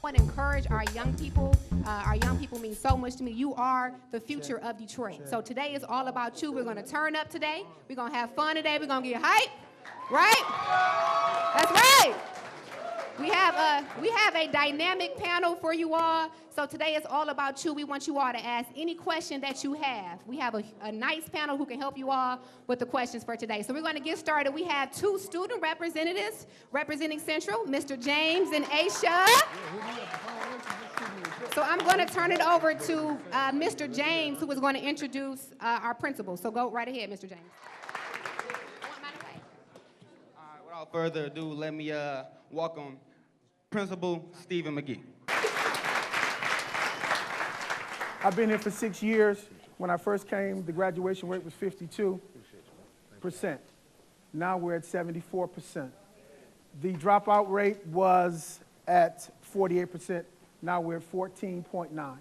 want to encourage our young people. Our young people mean so much to me. You are the future of Detroit. So today is all about you. We're going to turn up today. We're going to have fun today. We're going to get hype, right? That's right. We have a dynamic panel for you all. So today is all about you. We want you all to ask any question that you have. We have a nice panel who can help you all with the questions for today. So we're going to get started. We have two student representatives representing Central, Mr. James and Aisha. So I'm going to turn it over to Mr. James, who is going to introduce our principal. So go right ahead, Mr. James. Without further ado, let me welcome Principal Stephen McGee. I've been here for 6 years. When I first came, the graduation rate was 52%. Now we're at 74%. The dropout rate was at 48%. Now we're at 14.9.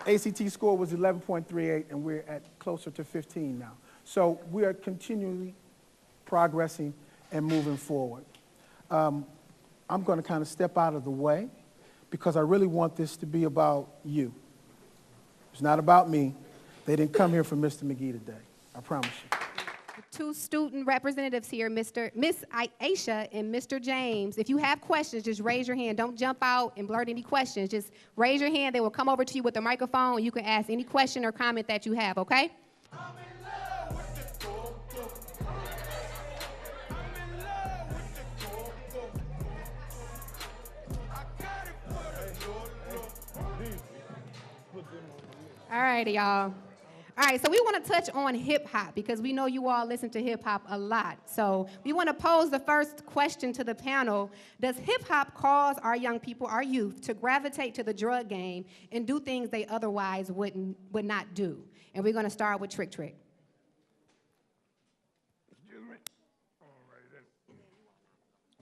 ACT score was 11.38, and we're at closer to 15 now. So we are continually progressing and moving forward. I'm going to kind of step out of the way because I really want this to be about you. It's not about me. They didn't come here for Mr. McGee today. I promise you. Two student representatives here, Miss Aisha and Mr. James. If you have questions, just raise your hand. Don't jump out and blurt any questions. Just raise your hand. They will come over to you with the microphone, and you can ask any question or comment that you have, okay? All righty, y'all. All right, so we want to touch on hip-hop because we know you all listen to hip-hop a lot. So we want to pose the first question to the panel. Does hip-hop cause our young people, our youth, to gravitate to the drug game and do things they otherwise would not do? And we're going to start with Trick Trick. Excuse me. All right, then.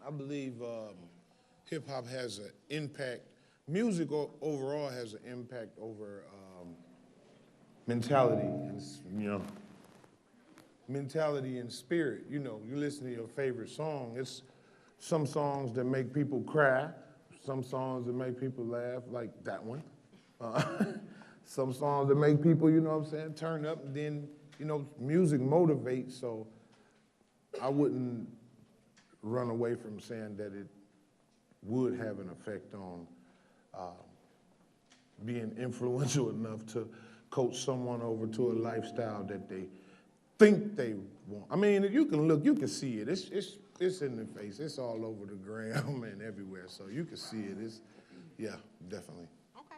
I believe hip-hop has an impact. Music overall has an impact over mentality and, mentality and spirit. You know, you listen to your favorite song. It's some songs that make people cry, some songs that make people laugh, like that one. Some songs that make people, you know what I'm saying, turn up, and then, music motivates, so I wouldn't run away from saying that it would have an effect on being influential enough to coach someone over to a lifestyle that they think they want. I mean, you can look, you can see it. It's in the face. It's all over the gram and everywhere, so you can see it. Yeah, definitely. Okay.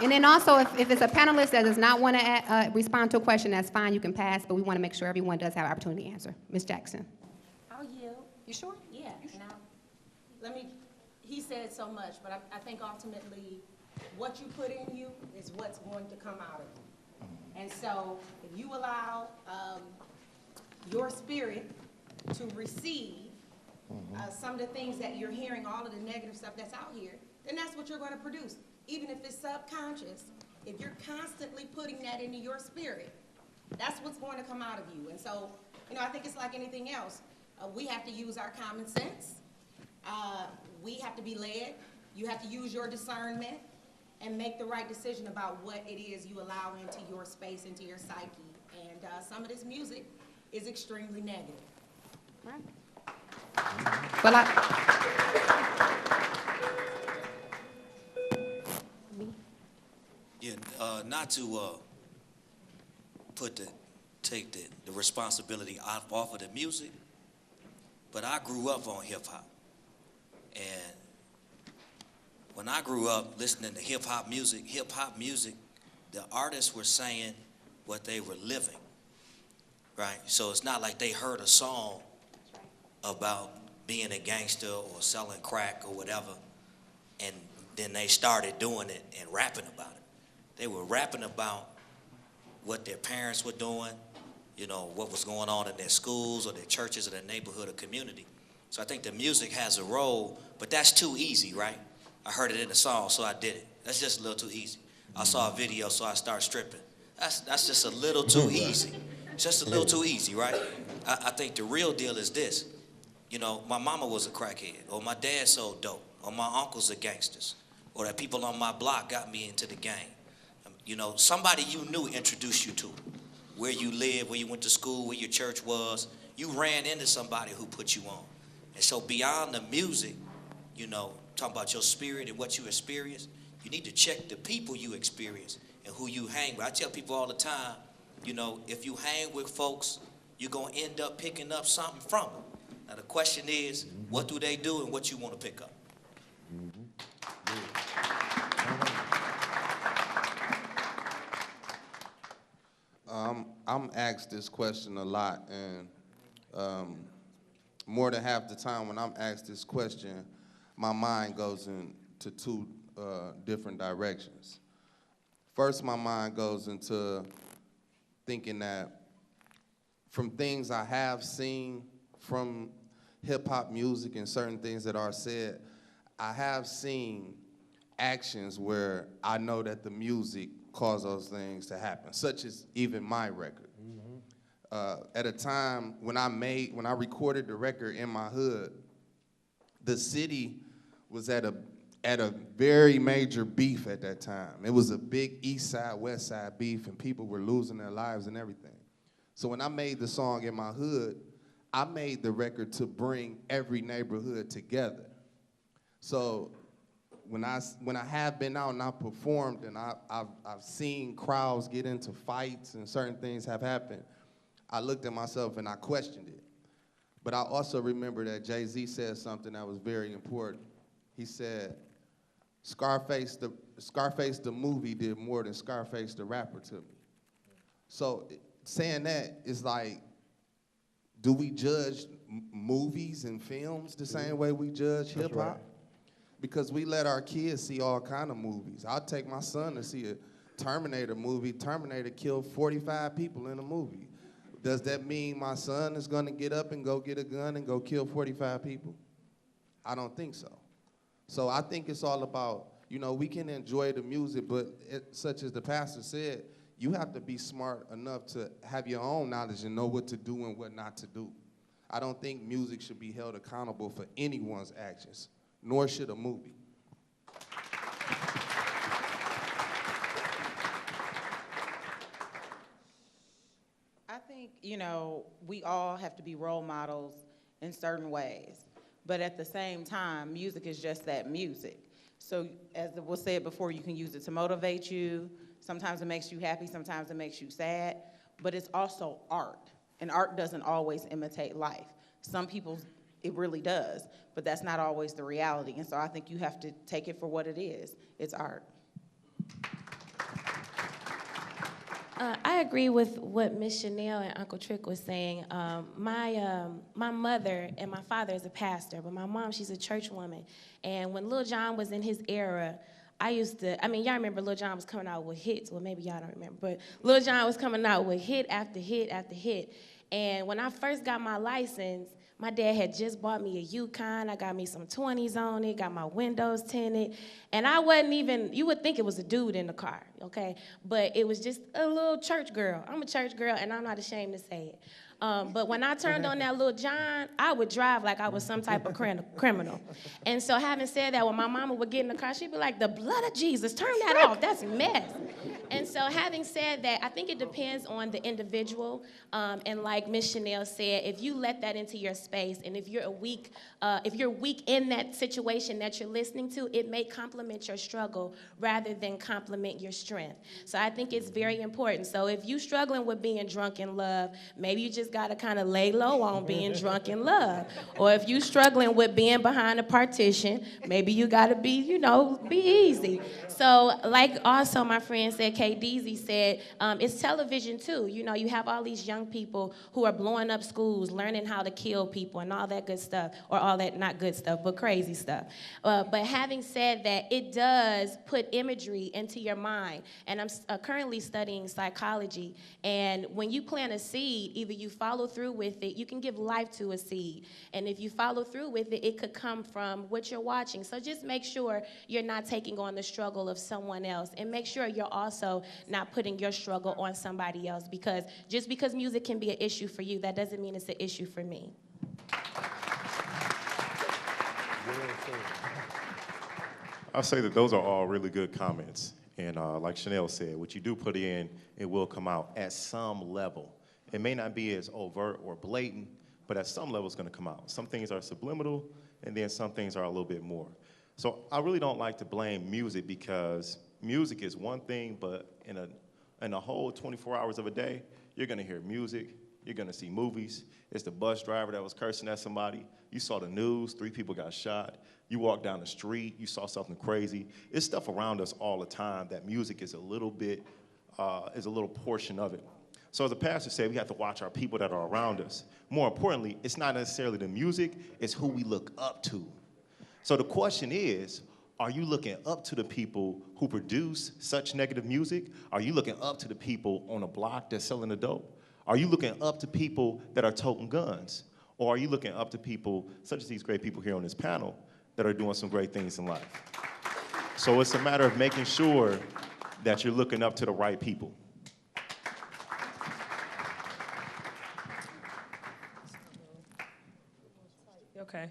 And then also, if it's a panelist that does not want to respond to a question, that's fine. You can pass, but we want to make sure everyone does have an opportunity to answer. Ms. Jackson. I'll yield. You sure? Yeah. He said so much, but I think ultimately what you put in you is what's going to come out of you. And so if you allow your spirit to receive some of the things that you're hearing, all of the negative stuff that's out here, then that's what you're going to produce. Even if it's subconscious, if you're constantly putting that into your spirit, that's what's going to come out of you. And so, I think it's like anything else. We have to use our common sense. We have to be led. You have to use your discernment and make the right decision about what it is you allow into your space, into your psyche. And some of this music is extremely negative. Right. Well, not to take the responsibility off of the music, but I grew up on hip hop. And when I grew up listening to hip hop music, the artists were saying what they were living, right? So it's not like they heard a song about being a gangster or selling crack or whatever, and then they started doing it and rapping about it. They were rapping about what their parents were doing, what was going on in their schools or their churches or their neighborhood or community. So I think the music has a role, but that's too easy, right? I heard it in the song, so I did it. That's just a little too easy. I saw a video, so I started stripping. That's just a little too easy. It's just a little too easy, right? I think the real deal is this. You know, my mama was a crackhead, or my dad sold dope, or my uncles are gangsters, or that people on my block got me into the game. You know, somebody you knew introduced you to it. Where you lived, where you went to school, where your church was. You ran into somebody who put you on. And so beyond the music, you know, talking about your spirit and what you experience, you need to check the people you experience and who you hang with. I tell people all the time, you know, if you hang with folks, you're going to end up picking up something from them. Now, the question is, what do they do and what you want to pick up? I'm asked this question a lot, and more than half the time when I'm asked this question, my mind goes into two different directions. First, my mind goes into thinking that from things I have seen from hip-hop music and certain things that are said, I have seen actions where I know that the music caused those things to happen, such as even my record. At a time when I recorded the record in my hood, the city was at a very major beef at that time. It was a big east side, west side beef, and people were losing their lives and everything. So when I made the song In My Hood, I made the record to bring every neighborhood together. So when I have been out and I've performed and I've seen crowds get into fights and certain things have happened, I looked at myself and I questioned it. But I also remember that Jay-Z said something that was very important. He said, Scarface the movie did more than Scarface the rapper to me. So saying that is like, do we judge movies and films the same way we judge hip-hop? Right. Because we let our kids see all kind of movies. I'll take my son to see a Terminator movie. Terminator killed 45 people in a movie. Does that mean my son is gonna get up and go get a gun and go kill 45 people? I don't think so. So I think it's all about, you know, we can enjoy the music, but such as the pastor said, you have to be smart enough to have your own knowledge and know what to do and what not to do. I don't think music should be held accountable for anyone's actions, nor should a movie. I think, you know, we all have to be role models in certain ways. But at the same time, music is just that music. So as was said before, you can use it to motivate you. Sometimes it makes you happy, sometimes it makes you sad. But it's also art. And art doesn't always imitate life. Some people, it really does. But that's not always the reality. And so I think you have to take it for what it is. It's art. I agree with what Miss Chanel and Uncle Trick was saying. My mother and my father is a pastor, but my mom, she's a church woman. And when Lil Jon was in his era, y'all remember Lil Jon was coming out with hits. Well, maybe y'all don't remember, but Lil Jon was coming out with hit after hit after hit. And when I first got my license, my dad had just bought me a Yukon. I got me some 20s on it, got my windows tinted. And I wasn't even, you would think it was a dude in the car, okay? But it was just a little church girl. I'm a church girl, and I'm not ashamed to say it. But when I turned on that Lil Jon, I would drive like I was some type of criminal. And so having said that, when my mama would get in the car, she'd be like, the blood of Jesus, turn that off, that's mess. And so having said that, I think it depends on the individual. And like Miss Chanel said, if you let that into your space, and if you're weak in that situation that you're listening to, it may complement your struggle rather than complement your strength. So I think it's very important. So if you're struggling with being drunk in love, maybe you just got to kind of lay low on being drunk in love. Or if you're struggling with being behind a partition, maybe you got to be easy. So like also my friend said, K. Deasy said, it's television too. You know, you have all these young people who are blowing up schools, learning how to kill people and all that good stuff, or all that, not good stuff, but crazy stuff. But having said that, it does put imagery into your mind. mind. And I'm currently studying psychology. And when you plant a seed, either you follow through with it, you can give life to a seed. And if you follow through with it, it could come from what you're watching. So just make sure you're not taking on the struggle of someone else. And make sure you're also not putting your struggle on somebody else. Because just because music can be an issue for you, that doesn't mean it's an issue for me. I'll say that those are all really good comments. And like Chanel said, what you do put in, it will come out at some level. It may not be as overt or blatant, but at some level it's going to come out. Some things are subliminal, and then some things are a little bit more. So I really don't like to blame music, because music is one thing, but in a whole 24 hours of a day, you're going to hear music, you're going to see movies. It's the bus driver that was cursing at somebody. You saw the news, 3 people got shot. You walked down the street, you saw something crazy. It's stuff around us all the time that music is a little portion of it. So as the pastor said, we have to watch our people that are around us. More importantly, it's not necessarily the music, it's who we look up to. So the question is, are you looking up to the people who produce such negative music? Are you looking up to the people on a block that's selling the dope? Are you looking up to people that are toting guns? Or are you looking up to people, such as these great people here on this panel, that are doing some great things in life? So it's a matter of making sure that you're looking up to the right people. Okay.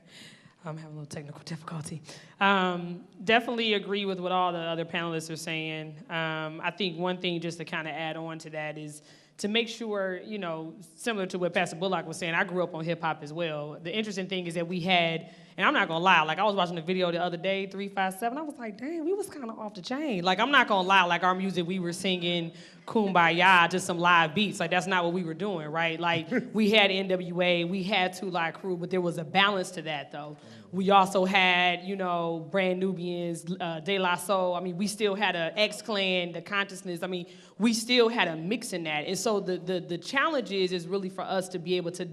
I'm having a little technical difficulty. Definitely agree with what all the other panelists are saying. I think one thing just to kind of add on to that is to make sure, you know, similar to what Pastor Bullock was saying, I grew up on hip hop as well. The interesting thing is that we had, and I'm not gonna lie, like I was watching the video the other day, 357, I was like, damn, we was kind of off the chain. Like, I'm not gonna lie, like our music, we were singing Kumbaya, just some live beats. Like, that's not what we were doing, right? Like, we had NWA, we had Two Live Crew, but there was a balance to that, though. We also had, you know, Brand Nubians, De La Soul. I mean, we still had a X-Clan, the Consciousness. I mean, we still had a mix in that. And so the challenge is really for us to be able to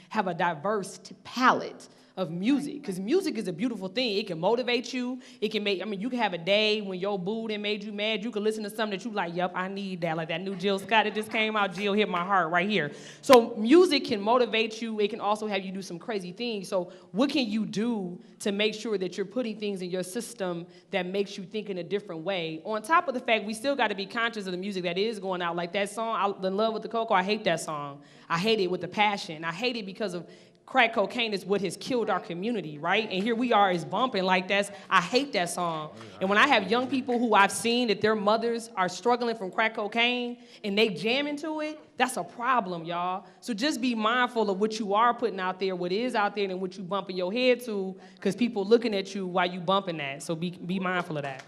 have a diverse palette of music, because music is a beautiful thing. It can motivate you. It can make, I mean, you can have a day when your boo done made you mad. You can listen to something that you like, yep, I need that. Like that new Jill Scott that just came out. Jill hit my heart right here. So music can motivate you. It can also have you do some crazy things. So what can you do to make sure that you're putting things in your system that makes you think in a different way? On top of the fact, we still got to be conscious of the music that is going out. Like that song, In Love with the Coco, I hate that song. I hate it with a passion. I hate it because of crack cocaine is what has killed our community, right? And here we are is bumping like I hate that song. And when I have young people who I've seen that their mothers are struggling from crack cocaine and they jam into it, that's a problem, y'all. So just be mindful of what you are putting out there, what is out there, and what you bumping your head to, because people looking at you while you bumping that. So be mindful of that.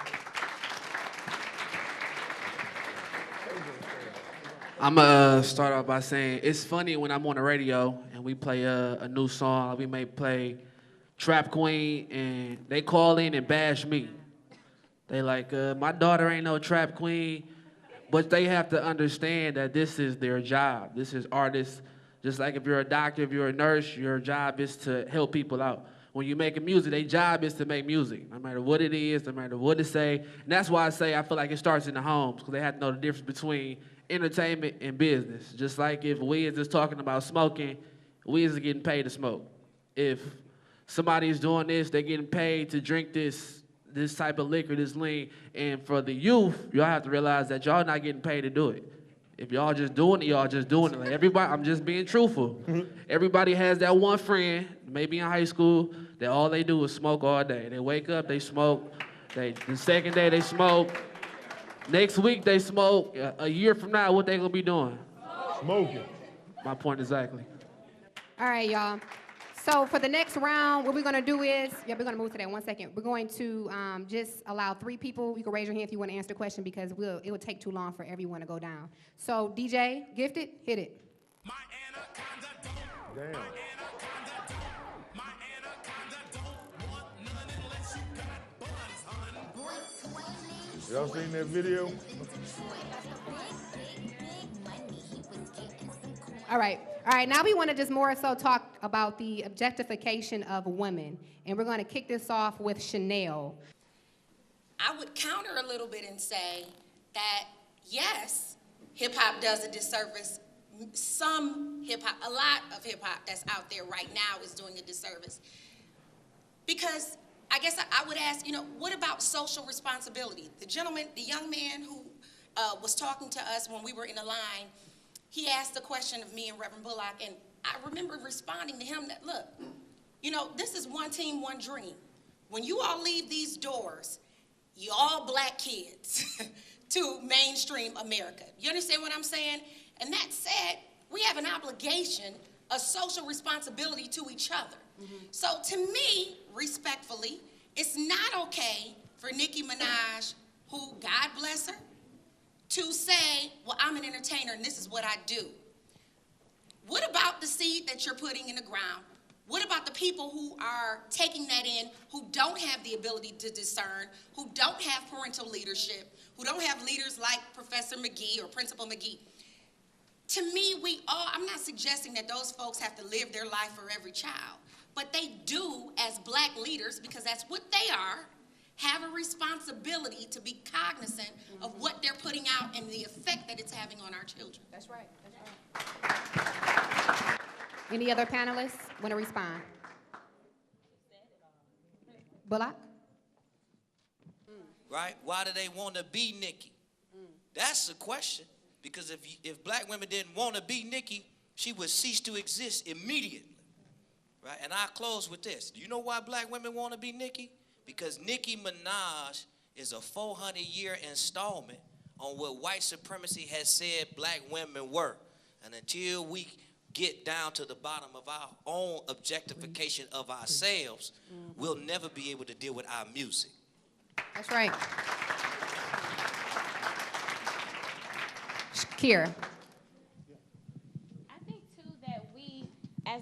I'm gonna start off by saying it's funny when I'm on the radio and we play a new song. We may play Trap Queen and they call in and bash me. They like, my daughter ain't no Trap Queen, but they have to understand that this is their job. This is artists. Just like if you're a doctor, if you're a nurse, your job is to help people out. When you're making music, their job is to make music, no matter what it is, no matter what to say. And that's why I say I feel like it starts in the homes, because they have to know the difference between entertainment and business. Just like if Wiz is talking about smoking, Wiz is getting paid to smoke. If somebody is doing this, they're getting paid to drink this type of liquor, this lean. And for the youth, y'all have to realize that y'all not getting paid to do it. If y'all just doing it, y'all just doing it. Like everybody, I'm just being truthful. Everybody has that one friend, maybe in high school, that all they do is smoke all day. They wake up, they smoke. The second day, they smoke. Next week, they smoke. A year from now, what they gonna be doing? Smoking. My point exactly. All right, y'all. So for the next round, what we're gonna do is, we're gonna move to that 1 second. We're going to just allow 3 people. You can raise your hand if you want to answer the question, because it will take too long for everyone to go down. So DJ, Gifted, hit it. Damn. Y'all seen that video? All right, now we want to just more so talk about the objectification of women. And we're going to kick this off with Chanel. I would counter a little bit and say that, yes, hip-hop does a disservice. Some hip-hop, a lot of hip-hop that's out there right now is doing a disservice. Because I guess I would ask, what about social responsibility? The gentleman, the young man who was talking to us when we were in the line, he asked a question of me and Reverend Bullock, and I remember responding to him that, look, this is one team, one dream. When you all leave these doors, you all black kids to mainstream America. You understand what I'm saying? And that said, we have an obligation, a social responsibility to each other. So to me, respectfully, it's not okay for Nicki Minaj, who, God bless her, to say, well, I'm an entertainer and this is what I do. What about the seed that you're putting in the ground? What about the people who are taking that in, who don't have the ability to discern, who don't have parental leadership, who don't have leaders like Professor McGee or Principal McGee? To me, I'm not suggesting that those folks have to live their life for every child, but they do, as black leaders, because that's what they are, have a responsibility to be cognizant of what they're putting out and the effect that it's having on our children. That's right. That's right. Any other panelists want to respond? Bullock? Right? Why do they want to be Nicki? That's the question. Because if black women didn't want to be Nicki, she would cease to exist immediately. Right? And I'll close with this. Do you know why black women want to be Nicki? Because Nicki Minaj is a 400-year installment on what white supremacy has said black women were. And until we get down to the bottom of our own objectification of ourselves, we'll never be able to deal with our music. That's right. Kira. I think, too, that we, as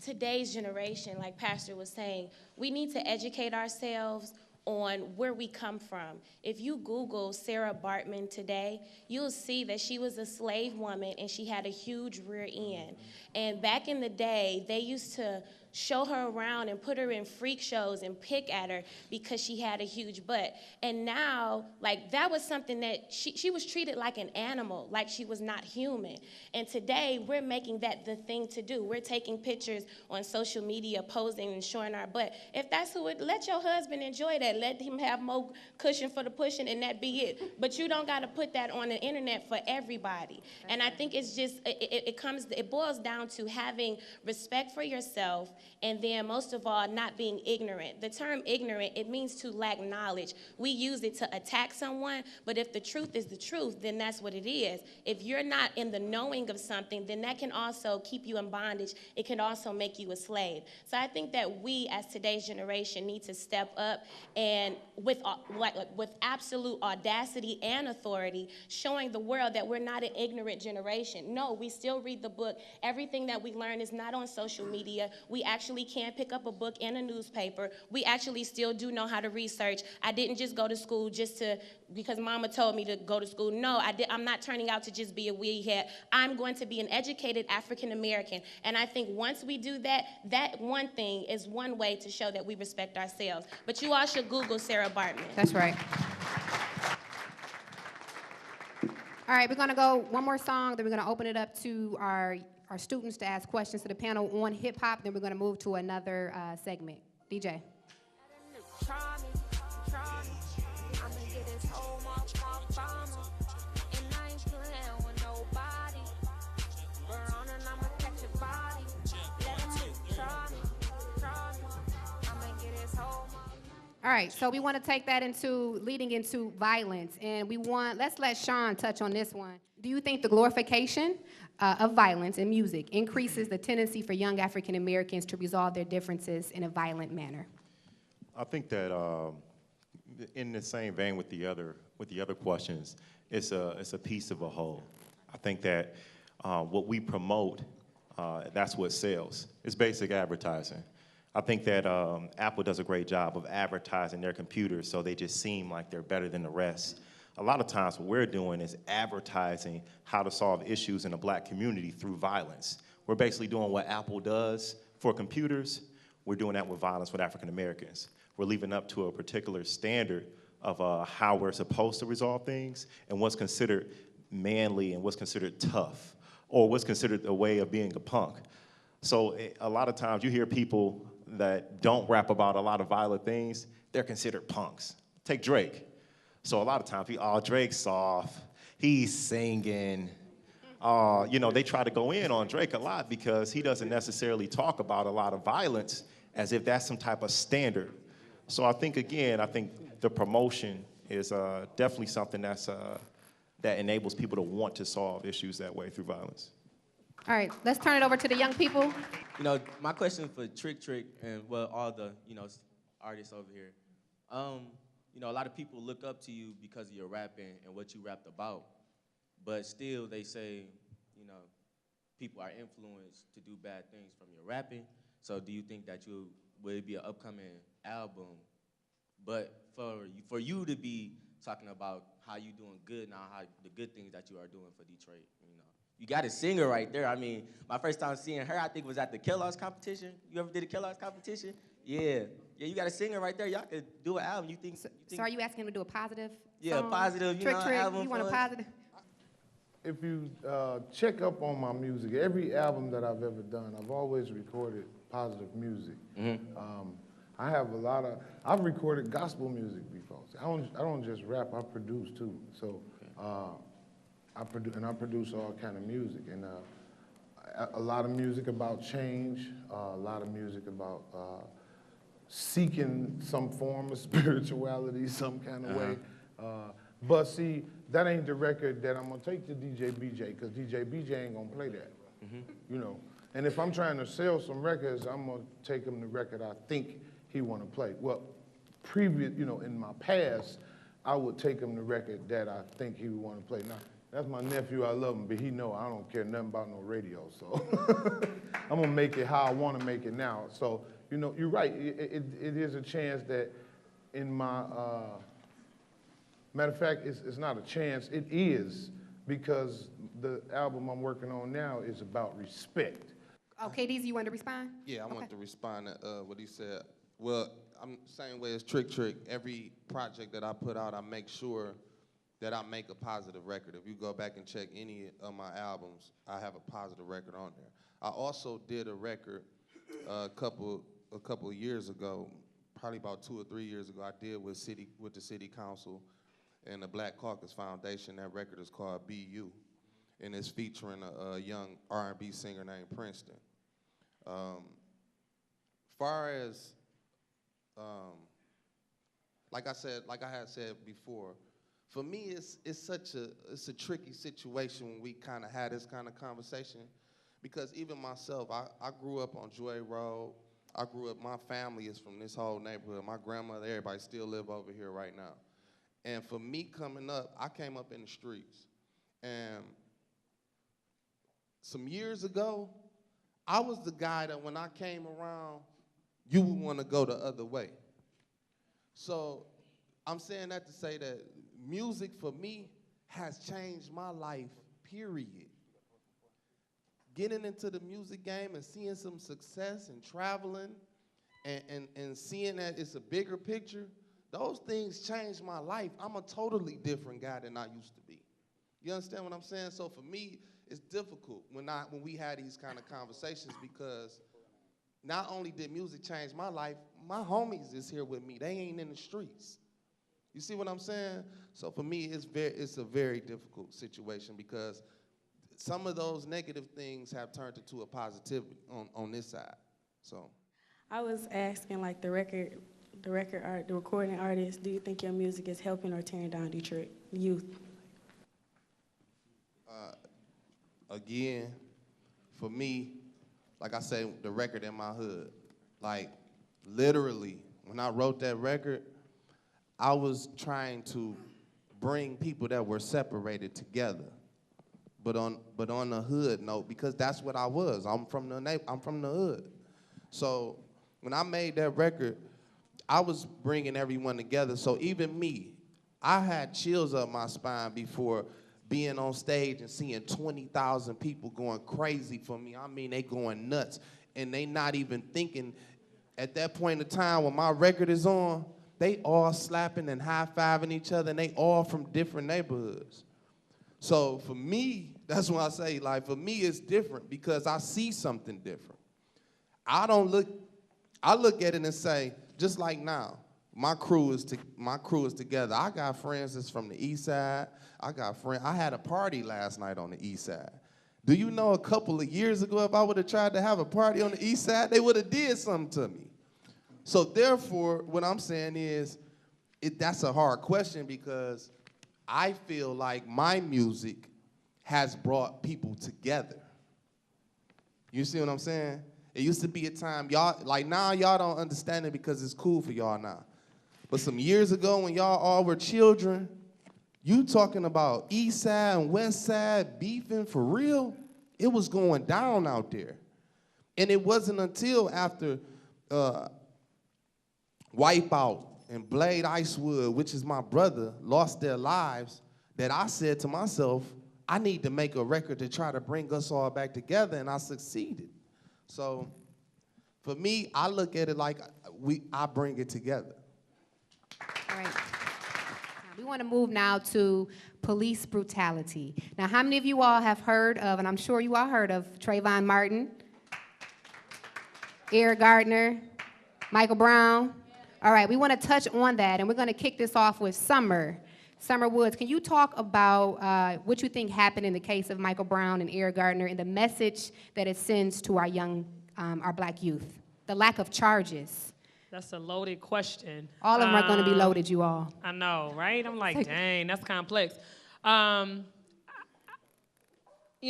today's generation, like Pastor was saying, we need to educate ourselves on where we come from. If you Google Sarah Bartman today, you'll see that she was a slave woman and she had a huge rear end. And back in the day, they used to show her around and put her in freak shows and pick at her because she had a huge butt. And now, like, that was something that she was treated like an animal, like she was not human. And today, we're making that the thing to do. We're taking pictures on social media, posing and showing our butt. If that's who it, let your husband enjoy that. Let him have more cushion for the pushing and that be it. But you don't got to put that on the internet for everybody. And I think it's just, it boils down to having respect for yourself, and then most of all, not being ignorant. The term ignorant, it means to lack knowledge. We use it to attack someone, but if the truth is the truth, then that's what it is. If you're not in the knowing of something, then that can also keep you in bondage. It can also make you a slave. So I think that we, as today's generation, need to step up and with absolute audacity and authority, showing the world that we're not an ignorant generation. No, we still read the book. Everything that we learn is not on social media. We actually can pick up a book in a newspaper. We actually still do know how to research. I didn't just go to school because mama told me to go to school. No, I'm not turning out to just be a weed head. I'm going to be an educated African American. And I think once we do that, that one thing is one way to show that we respect ourselves. But you all should Google Sarah Bartman. That's right. All right, we're going to go one more song, then we're going to open it up to our students to ask questions to the panel on hip-hop, then we're going to move to another segment. DJ. All right, so we want to take that leading into violence, and let's let Sean touch on this one. Do you think the glorification of violence in music increases the tendency for young African Americans to resolve their differences in a violent manner? I think that in the same vein with the other questions, it's a piece of a whole. I think that what we promote, that's what sells. It's basic advertising. I think that Apple does a great job of advertising their computers so they just seem like they're better than the rest. A lot of times what we're doing is advertising how to solve issues in the black community through violence. We're basically doing what Apple does for computers. We're doing that with violence with African Americans. We're leaving up to a particular standard of how we're supposed to resolve things and what's considered manly and what's considered tough or what's considered a way of being a punk. So a lot of times you hear people that don't rap about a lot of violent things, they're considered punks. Take Drake. So a lot of times, Drake's soft, he's singing. They try to go in on Drake a lot because he doesn't necessarily talk about a lot of violence as if that's some type of standard. So I think the promotion is definitely something that enables people to want to solve issues that way through violence. All right, let's turn it over to the young people. My question for Trick and all the artists over here. A lot of people look up to you because of your rapping and what you rapped about, but still they say, people are influenced to do bad things from your rapping. So do you think that will it be an upcoming album, but for you to be talking about how you doing good now, how the good things that you are doing for Detroit, You got a singer right there. I mean, my first time seeing her, I think, was at the Kellogg's competition. You ever did a Kellogg's competition? Yeah, you got a singer right there. Y'all could do an album. You think? So are you asking him to do a positive Yeah, song? a positive, Trick, album. you want a positive? If you check up on my music, every album that I've ever done, I've always recorded positive music. I have I've recorded gospel music before. I don't just rap, I produce too. So I produce all kind of music, and a lot of music about change, a lot of music about seeking some form of spirituality, some kind of way. But see, that ain't the record that I'm gonna take to DJ BJ, because DJ BJ ain't gonna play that, And if I'm trying to sell some records, I'm gonna take him the record I think he wanna play. Well, in my past, I would take him the record that I think he would wanna play. Now, that's my nephew, I love him, but he know I don't care nothing about no radio, so I'm gonna make it how I wanna make it now. So, you're right, it is a chance that in my, matter of fact, it's not a chance, it is, because the album I'm working on now is about respect. Okay, Deezy, you want to respond? Yeah, I want to respond to what he said. Well, I'm the same way as Trick. Every project that I put out, I make sure that I make a positive record. If you go back and check any of my albums, I have a positive record on there. I also did a record a couple of years ago, probably about 2 or 3 years ago. I did with the city council and the Black Caucus Foundation. That record is called Be You, and it's featuring a young R&B singer named Princeton. Far as like I had said before, for me it's a tricky situation when we kind of had this kind of conversation, because even myself, I grew up on Joy Road. My family is from this whole neighborhood. My grandmother, everybody still live over here right now. And for me coming up, I came up in the streets. And some years ago, I was the guy that when I came around, you would want to go the other way. So I'm saying that to say that music for me has changed my life, period. Getting into the music game and seeing some success and traveling and seeing that it's a bigger picture, those things changed my life. I'm a totally different guy than I used to be. You understand what I'm saying? So for me, it's difficult when we had these kind of conversations, because not only did music change my life, my homies is here with me. They ain't in the streets. You see what I'm saying? So for me, it's a very difficult situation, because some of those negative things have turned into a positivity on this side. So I was asking, like, the recording artists, do you think your music is helping or tearing down Detroit youth? Again, for me, like I say, the record in my hood, like literally, when I wrote that record, I was trying to bring people that were separated together, but on the hood note, because that's what I was. I'm from the hood. So when I made that record, I was bringing everyone together. So even me, I had chills up my spine before being on stage and seeing 20,000 people going crazy for me. I mean, they going nuts, and they not even thinking at that point in time when my record is on, they all slapping and high-fiving each other, and they all from different neighborhoods. So for me, that's why I say, like, for me, it's different because I see something different. I look at it and say, just like now, my crew is together. I got friends that's from the east side. I had a party last night on the east side. Do you know a couple of years ago, if I would have tried to have a party on the east side, they would have did something to me. So therefore, what I'm saying is, that's a hard question because I feel like my music has brought people together. You see what I'm saying? It used to be a time, y'all, like now y'all don't understand it because it's cool for y'all now. But some years ago when y'all all were children, you talking about east side and west side beefing for real? It was going down out there. And it wasn't until after Wipeout and Blade Icewood, which is my brother, lost their lives, that I said to myself, I need to make a record to try to bring us all back together, and I succeeded. So for me, I look at it like I bring it together. All right. We want to move now to police brutality. Now, how many of you all have heard of, and I'm sure you all heard of, Trayvon Martin, Eric Gardner, Michael Brown? All right, we want to touch on that, and we're going to kick this off with Summer. Summer Woods, can you talk about what you think happened in the case of Michael Brown and Eric Gardner and the message that it sends to our young, our black youth? The lack of charges. That's a loaded question. All of them are going to be loaded, you all. I know, right? I'm like, dang, that's complex. You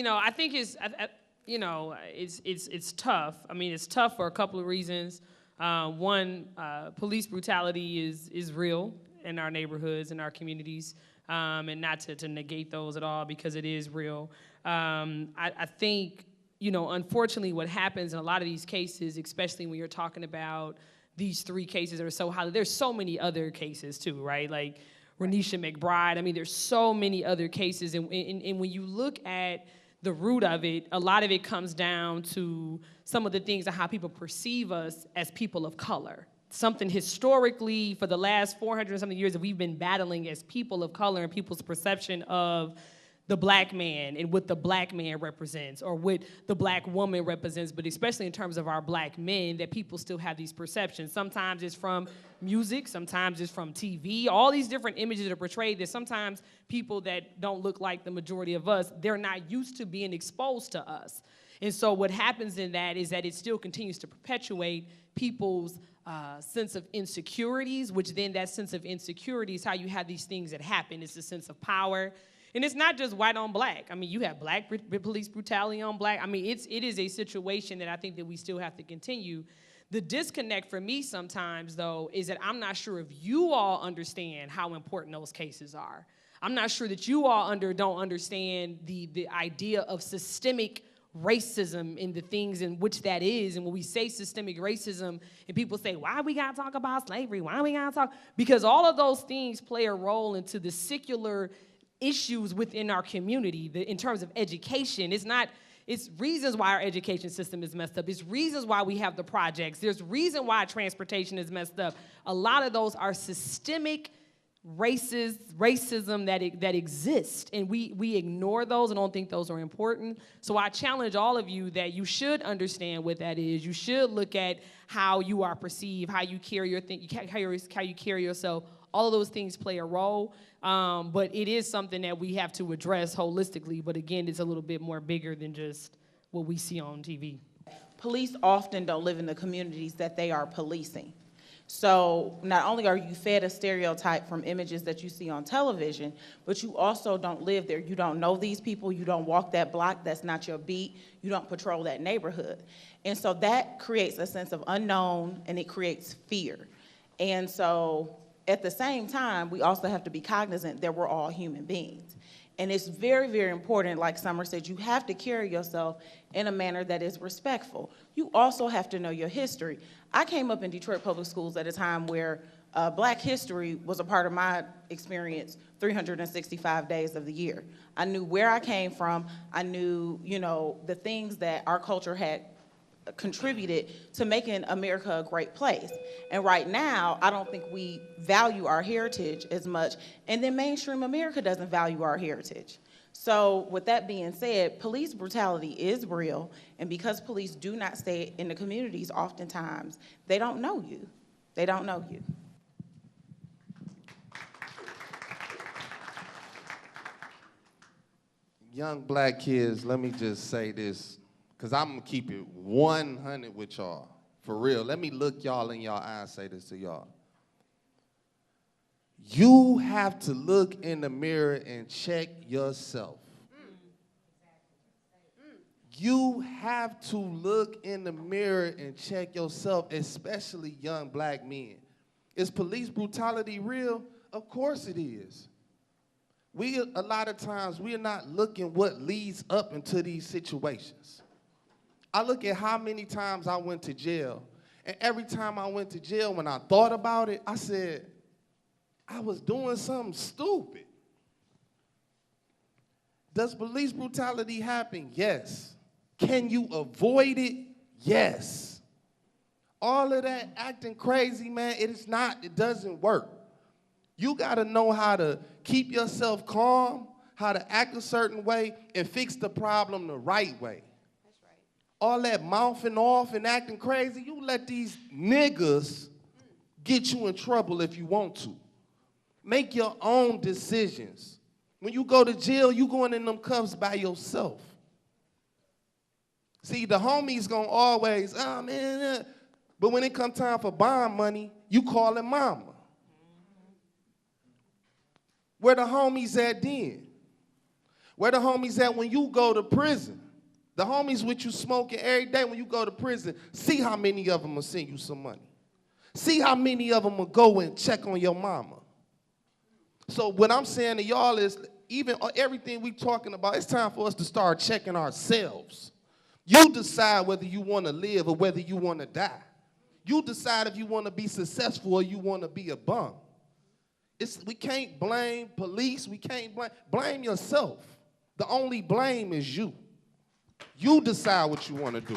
know, I think it's tough. I mean, it's tough for a couple of reasons. One, police brutality is real in our neighborhoods, in our communities, and not to negate those at all because it is real. I think, you know, unfortunately what happens in a lot of these cases, especially when you're talking about these three cases that are so highly, there's so many other cases too, right? Like Renisha McBride, I mean, there's so many other cases, and when you look at the root of it, a lot of it comes down to some of the things of how people perceive us as people of color. Something historically for the last 400 something years that we've been battling as people of color and people's perception of the black man and what the black man represents or what the black woman represents, but especially in terms of our black men, that people still have these perceptions. Sometimes it's from music, sometimes it's from TV, all these different images that are portrayed that sometimes people that don't look like the majority of us, they're not used to being exposed to us. And so what happens in that is that it still continues to perpetuate people's sense of insecurities, which then that sense of insecurity is how you have these things that happen. It's a sense of power. And it's not just white on black. I mean, you have black police brutality on black. I mean, it is a situation that I think that we still have to continue. The disconnect for me sometimes, though, is that I'm not sure if you all understand how important those cases are. I'm not sure that you all don't understand the idea of systemic racism and the things in which that is. And when we say systemic racism and people say, why we gotta talk about slavery? Why we gotta talk? Because all of those things play a role into the secular issues within our community in terms of education. It's reasons why our education system is messed up. It's reasons why we have the projects. There's reason why transportation is messed up. A lot of those are systemic racism that exists, and we ignore those and don't think those are important. So I challenge all of you that you should understand what that is. You should look at how you are perceived, how you carry how you carry yourself. All of those things play a role, but it is something that we have to address holistically. But again, it's a little bit more bigger than just what we see on TV. Police often don't live in the communities that they are policing. So not only are you fed a stereotype from images that you see on television, but you also don't live there. You don't know these people. You don't walk that block. That's not your beat. You don't patrol that neighborhood. And so that creates a sense of unknown, and it creates fear. And so at the same time, we also have to be cognizant that we're all human beings. And it's very, very important, like Summer said, you have to carry yourself in a manner that is respectful. You also have to know your history. I came up in Detroit Public Schools at a time where Black history was a part of my experience 365 days of the year. I knew where I came from. I knew, the things that our culture had contributed to making America a great place. And right now, I don't think we value our heritage as much, and then mainstream America doesn't value our heritage. So with that being said, police brutality is real, and because police do not stay in the communities oftentimes, they don't know you. They don't know you. Young black kids, let me just say this, because I'm going to keep it 100 with y'all. For real. Let me look y'all in y'all eyes and say this to y'all. You have to look in the mirror and check yourself. You have to look in the mirror and check yourself, especially young black men. Is police brutality real? Of course it is. A lot of times, we are not looking what leads up into these situations. I look at how many times I went to jail, and every time I went to jail, when I thought about it, I said, I was doing something stupid. Does police brutality happen? Yes. Can you avoid it? Yes. All of that acting crazy, man, it doesn't work. You gotta know how to keep yourself calm, how to act a certain way, and fix the problem the right way. That's right. All that mouthing off and acting crazy, you let these niggas get you in trouble if you want to. Make your own decisions. When you go to jail, you going in them cuffs by yourself. See, the homies gonna always, oh man, but when it come time for bond money, you calling mama. Where the homies at then? Where the homies at when you go to prison? The homies with you smoking every day when you go to prison, see how many of them will send you some money. See how many of them will go and check on your mama. So what I'm saying to y'all is, even everything we talking about, it's time for us to start checking ourselves. You decide whether you want to live or whether you want to die. You decide if you want to be successful or you want to be a bum. We can't blame police. We can't blame yourself. The only blame is you. You decide what you want to do.